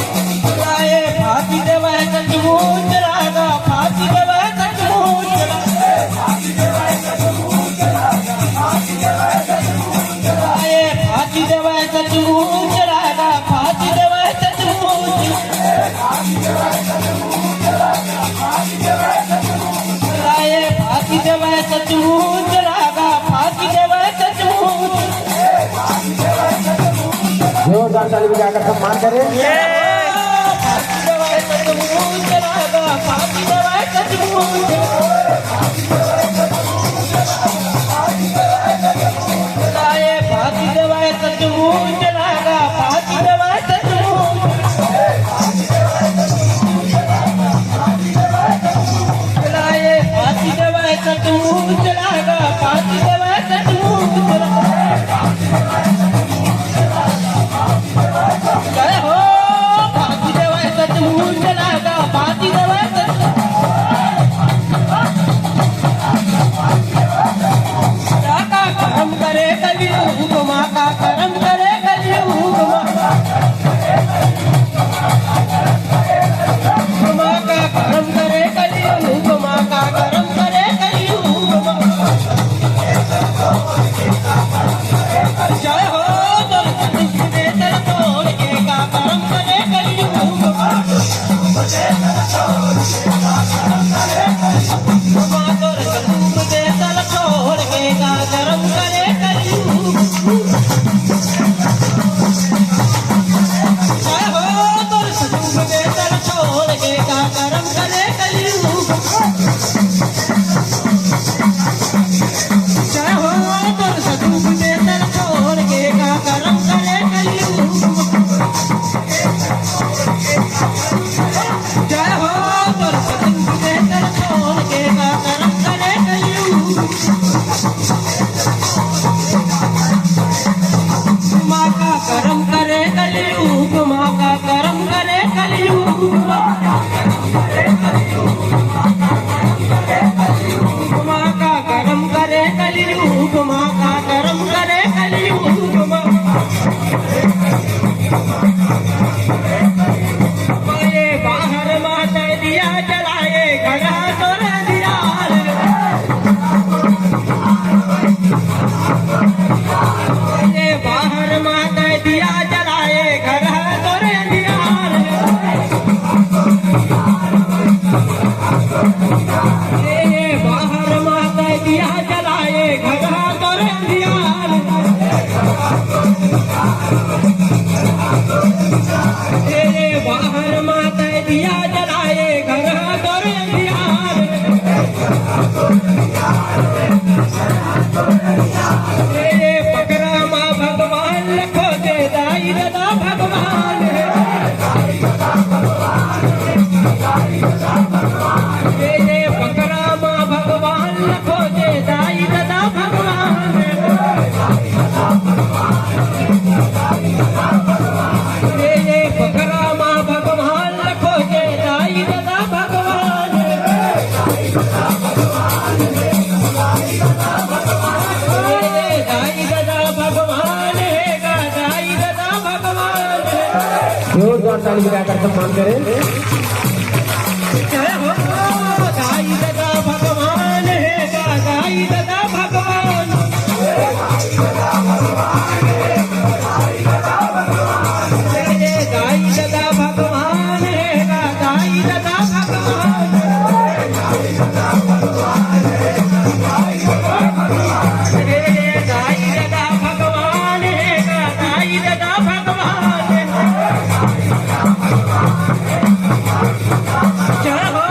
चलाए फांसी देवा है सचमुच रागा फांसी देवा है सचमुच चलाए फांसी देवा है सचमुच रागा फांसी देवा है सचमुच चलाए फांसी देवा है सचमुच रागा फांसी देवा है सचमुच जोरदार ताली बजाकर सम्मान करें। फांसी देवा है सचमुच रागा फांसी देवा है सचमुच चलाए फांसी देवा है सचमुच रागा फांसी देवा है सचमुच चलाए फांसी देवा है सचमुच रागा फांसी देवा है सचमुच जय हो फांसी देवा है सचमुच रागा फांसी देवा है रागा करम करे कलियुग माँ का करम करे कलियुग माँ का करम करे कलियुग माँ का करम करे कलियुग माँ जय हो दर्शन दे दर तोड़ के का करम करे कलियुग माँ दर्शन दे दर तोड़ के का करम करे कलियुग जय हो दर्शन दे दर छोड़ के का करम करे कलियुग जय हो दर्शन दे दर छोड़ के का करम करे कलियुग जय हो दर्शन दे दर छोड़ के का करम करे कलियुग माँ का करम करे कलियुग माँ का करम करे कलियुग माँ का करम करे कलियुग माँ का करम करे कलियुग माँ ये बाहर माता दिया जलाए घड़ा तोड़ दिया ये बाहर माता दिया जलाए घड़ा तोड़ दिया ये बाहर माता दिया जलाए घड़ा तोड़ दिया ये बाहर माता दिया जलाए घड़ा तोड़ दिया ये पकड़ा माँ भगवान लखो दे दाई दादा भगवान ये पकड़ा माँ भगवान लखो दे दाई दादा भगवान ये पकड़ा माँ भगवान लखो दे दाई दादा भगवान दाई दादा भगवान है दाई दादा भगवान जोरदार ताली बजाकर सम्मान करें। जय हो दाई दादा भगवान है दाई दादा भगवान जय दाई दादा भगवान है दाई दादा भगवान जय दाई दादा भगवान है दाई दादा भगवान जय हो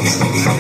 Thank you.